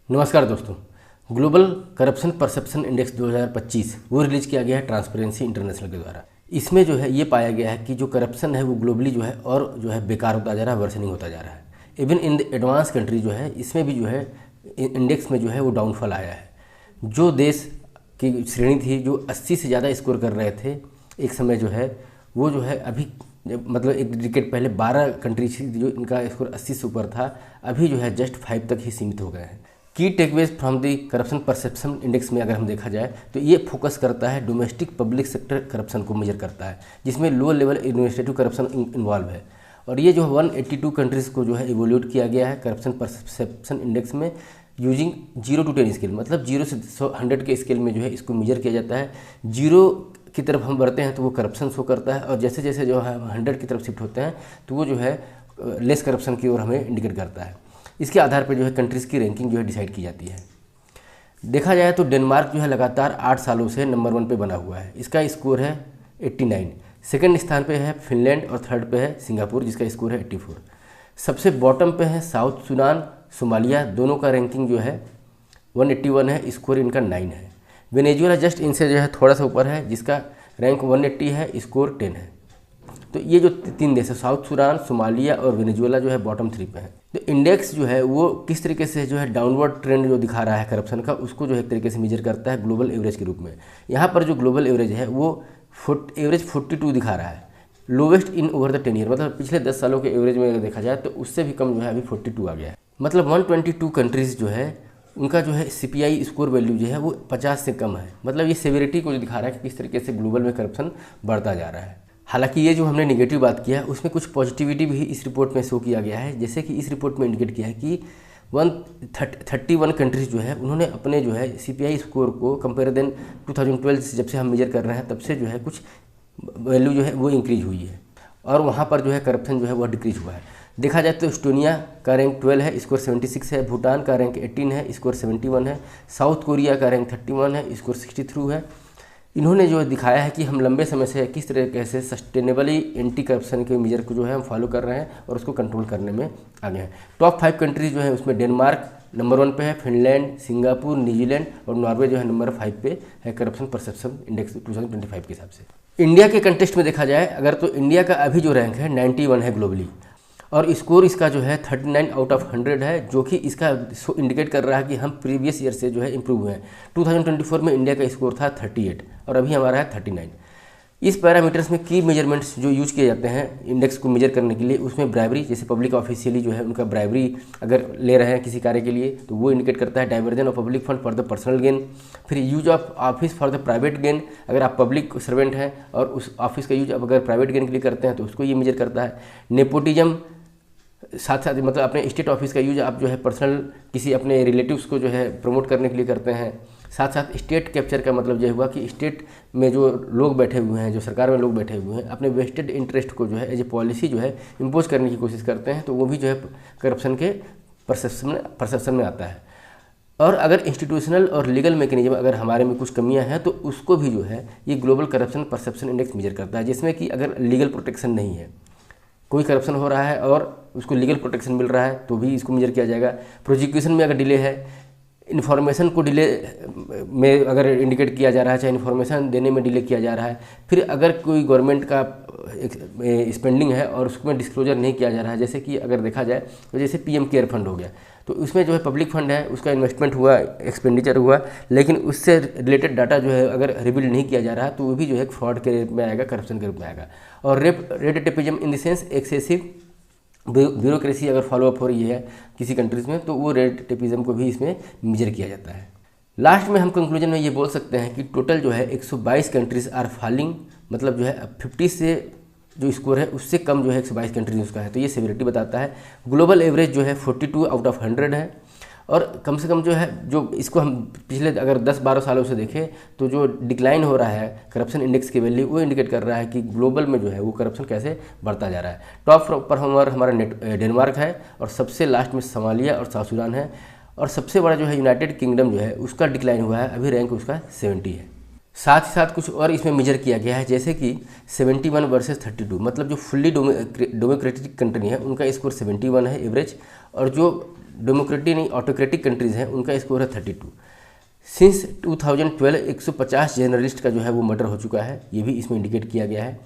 नमस्कार दोस्तों। Global corruption perception index 2025 वो रिलीज किया गया है ट्रांसपेरेंसी इंटरनेशनल के द्वारा। इसमें जो है ये पाया गया है कि जो करप्शन है वो ग्लोबली जो है और जो है बेकार होता जा रहा है, वर्सनिंग होता जा रहा है। Even in the advance country जो है इसमें भी जो है इंडेक्स में जो है वो डाउनफॉल आया है। जो देश की श्रेणी थी जो 80 से ज़्यादा स्कोर कर रहे थे एक समय जो है वो जो है अभी मतलब एक डिकेड पहले 12 कंट्री थी जो इनका स्कोर 80 से ऊपर था, अभी जो है जस्ट 5 तक ही सीमित हो गए हैं। की takeaways from the corruption perception index में अगर हम देखा जाए तो ये फोकस करता है डोमेस्टिक पब्लिक सेक्टर करप्शन को मेजर करता है, जिसमें low level administrative corruption involve है। और ये जो 182 कंट्रीज़ को जो है इवोल्यूट किया गया है करप्शन परसेप्शन इंडेक्स में यूजिंग 0 to 10 स्केल, मतलब 0 से 100 के स्केल में जो है इसको मेजर किया जाता है। 0 की तरफ हम बढ़ते हैं तो वो करप्शन शो करता है, और जैसे जैसे जो है 100 की तरफ शिफ्ट होते हैं तो वो जो है लेस करप्शन की ओर हमें इंडिकेट करता है। इसके आधार पर जो है कंट्रीज़ की रैंकिंग जो है डिसाइड की जाती है। देखा जाए तो डेनमार्क जो है लगातार 8 सालों से नंबर 1 पे बना हुआ है, इसका स्कोर है 89। सेकंड स्थान पे है फिनलैंड और थर्ड पे है सिंगापुर जिसका स्कोर है 84। सबसे बॉटम पे है साउथ सूडान, सोमालिया, दोनों का रैंकिंग जो है 181 है, स्कोर इनका 9 है। वेनेजुएला जस्ट इनसे जो है थोड़ा सा ऊपर है जिसका रैंक 180 है, स्कोर 10 है। तो ये जो 3 देश है साउथ सूडान, सोमालिया और वेनेजुएला जो है बॉटम 3 पे है। तो इंडेक्स जो है वो किस तरीके से जो है डाउनवर्ड ट्रेंड जो दिखा रहा है करप्शन का, उसको जो है एक तरीके से मेजर करता है ग्लोबल एवरेज के रूप में। यहाँ पर जो ग्लोबल एवरेज है वो एवरेज 42 दिखा रहा है, lowest in over the 10 year, मतलब पिछले 10 सालों के एवरेज में अगर देखा जाए तो उससे भी कम जो है अभी 42 आ गया है। मतलब 122 कंट्रीज़ जो है उनका जो है CPI स्कोर वैल्यू जो है वो 50 से कम है। मतलब ये सेवेरिटी को जो दिखा रहा है कि किस तरीके से ग्लोबल में करप्शन बढ़ता जा रहा है। हालांकि ये जो हमने नेगेटिव बात किया है उसमें कुछ पॉजिटिविटी भी इस रिपोर्ट में शो किया गया है। जैसे कि इस रिपोर्ट में इंडिकेट किया है कि 131 कंट्रीज़ जो है उन्होंने अपने जो है CPI स्कोर को कंपेयर देन 2012 से जब से हम मेजर कर रहे हैं तब से जो है कुछ वैल्यू जो है वो इंक्रीज हुई है, और वहाँ पर जो है करप्शन जो है वह डिक्रीज हुआ है। देखा जाए तो एस्टोनिया का रैंक 12 है, स्कोर 76 है। भूटान का रैंक 18 है, स्कोर 71 है। साउथ कोरिया का रैंक 31 है, स्कोर 63 है। इन्होंने जो दिखाया है कि हम लंबे समय से किस तरीके से सस्टेनेबली एंटी करप्शन के मेजर को जो है हम फॉलो कर रहे हैं और उसको कंट्रोल करने में आगे हैं। टॉप 5 कंट्रीज जो है उसमें डेनमार्क नंबर 1 पे है, फिनलैंड, सिंगापुर, न्यूजीलैंड और नॉर्वे जो है नंबर 5 पे है करप्शन परसेप्शन इंडेक्स 2025 के हिसाब से। इंडिया के कंटेस्ट में देखा जाए अगर तो इंडिया का अभी जो रैंक है 91 है ग्लोबली, और स्कोर इसका जो है 39 आउट ऑफ 100 है, जो कि इसका इंडिकेट कर रहा है कि हम प्रीवियस ईयर से जो है इम्प्रूव हुए हैं। 2024 में इंडिया का स्कोर था 38 और अभी हमारा है 39। इस पैरामीटर्स में की मेजरमेंट्स जो यूज किए जाते हैं इंडेक्स को मेजर करने के लिए, उसमें ब्राइबरी, जैसे पब्लिक ऑफिशियली जो है उनका ब्राइबरी अगर ले रहे हैं किसी कार्य के लिए तो वो इंडिकेट करता है diversion of public fund for the personal gain. फिर use of office for the private gain, अगर आप पब्लिक सर्वेंट हैं और उस ऑफिस का यूज अगर प्राइवेट गेन के लिए करते हैं तो उसको ये मेजर करता है। नेपोटिज्म, साथ साथ मतलब अपने स्टेट ऑफिस का यूज आप जो है पर्सनल किसी अपने रिलेटिव्स को जो है प्रमोट करने के लिए करते हैं। साथ साथ स्टेट कैप्चर का मतलब यह हुआ कि स्टेट में जो लोग बैठे हुए हैं, जो सरकार में लोग बैठे हुए हैं, अपने वेस्टेड इंटरेस्ट को जो है एज ए पॉलिसी जो है इम्पोज करने की कोशिश करते हैं, तो वो भी जो है करप्शन के परसेप्शन में आता है। और अगर इंस्टीट्यूशनल और लीगल मैकेनिज्म अगर हमारे में कुछ कमियां हैं तो उसको भी जो है ये global corruption perception index major करता है, जिसमें कि अगर लीगल प्रोटेक्शन नहीं है, कोई करप्शन हो रहा है और उसको लीगल प्रोटेक्शन मिल रहा है तो भी इसको मेजर किया जाएगा। प्रोसिक्यूशन में अगर डिले है, इन्फॉर्मेशन को डिले में अगर इंडिकेट किया जा रहा है, चाहे इन्फॉर्मेशन देने में डिले किया जा रहा है, फिर अगर कोई गवर्नमेंट का स्पेंडिंग है और उसमें डिस्क्लोजर नहीं किया जा रहा है, जैसे कि अगर देखा जाए तो जैसे PM केयर फंड हो गया, तो उसमें जो है पब्लिक फंड है, उसका इन्वेस्टमेंट हुआ, एक्सपेंडिचर हुआ, लेकिन उससे रिलेटेड डाटा जो है अगर रिवील नहीं किया जा रहा है तो वो भी जो है फ्रॉड के रूप में आएगा, करप्शन के रूप में आएगा। और red tapism in the sense excessive bureaucracy अगर फॉलोअप हो रही है किसी कंट्रीज़ में तो वो रेड टेपिज्म को भी इसमें मेजर किया जाता है। लास्ट में हम कंक्लूजन में ये बोल सकते हैं कि टोटल जो है 122 कंट्रीज़ आर फॉलिंग, मतलब जो है 50 से जो स्कोर है उससे कम जो है 122 कंट्रीज उसका है, तो ये सेवेरिटी बताता है। ग्लोबल एवरेज जो है 42 आउट ऑफ 100 है, और कम से कम जो है जो इसको हम पिछले अगर 10-12 सालों से देखें तो जो डिक्लाइन हो रहा है करप्शन इंडेक्स की वैल्यू वो इंडिकेट कर रहा है कि ग्लोबल में जो है वो करप्शन कैसे बढ़ता जा रहा है। टॉप परफॉर्मर हमारा डेनमार्क है, और सबसे लास्ट में सोमालिया और साउथ सूडान है, और सबसे बड़ा जो है यूनाइटेड किंगडम जो है उसका डिक्लाइन हुआ है, अभी रैंक उसका 70 है। साथ ही साथ कुछ और इसमें मेजर किया गया है, जैसे कि 71 वर्सेस 32, मतलब जो फुल्ली डेमोक्रेटिक कंट्री है उनका स्कोर 71 है एवरेज, और जो डेमोक्रेटिक नहीं ऑटोक्रेटिक कंट्रीज़ हैं उनका स्कोर है 32। सिंस 2012 150 जर्नलिस्ट का जो है वो मर्डर हो चुका है, ये भी इसमें इंडिकेट किया गया है।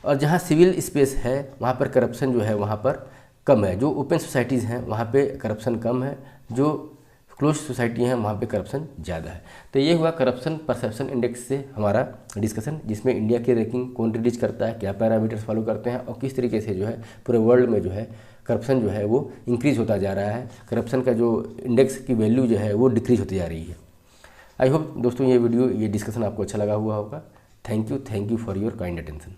और जहाँ सिविल स्पेस है वहाँ पर करप्शन जो है वहाँ पर कम है, जो ओपन सोसाइटीज़ हैं वहाँ पे करप्शन कम है, जो क्लोज सोसाइटी हैं वहाँ पे करप्शन ज़्यादा है। तो ये हुआ करप्शन परसेप्शन इंडेक्स से हमारा डिस्कशन, जिसमें इंडिया की रैंकिंग कौन रिलीज करता है, क्या पैरामीटर्स फॉलो करते हैं और किस तरीके से जो है पूरे वर्ल्ड में जो है करप्शन जो है वो इंक्रीज़ होता जा रहा है, करप्शन का जो इंडेक्स की वैल्यू जो है वो डिक्रीज होती जा रही है। आई होप दोस्तों ये डिस्कशन आपको अच्छा लगा हुआ होगा। Thank you for your kind attention.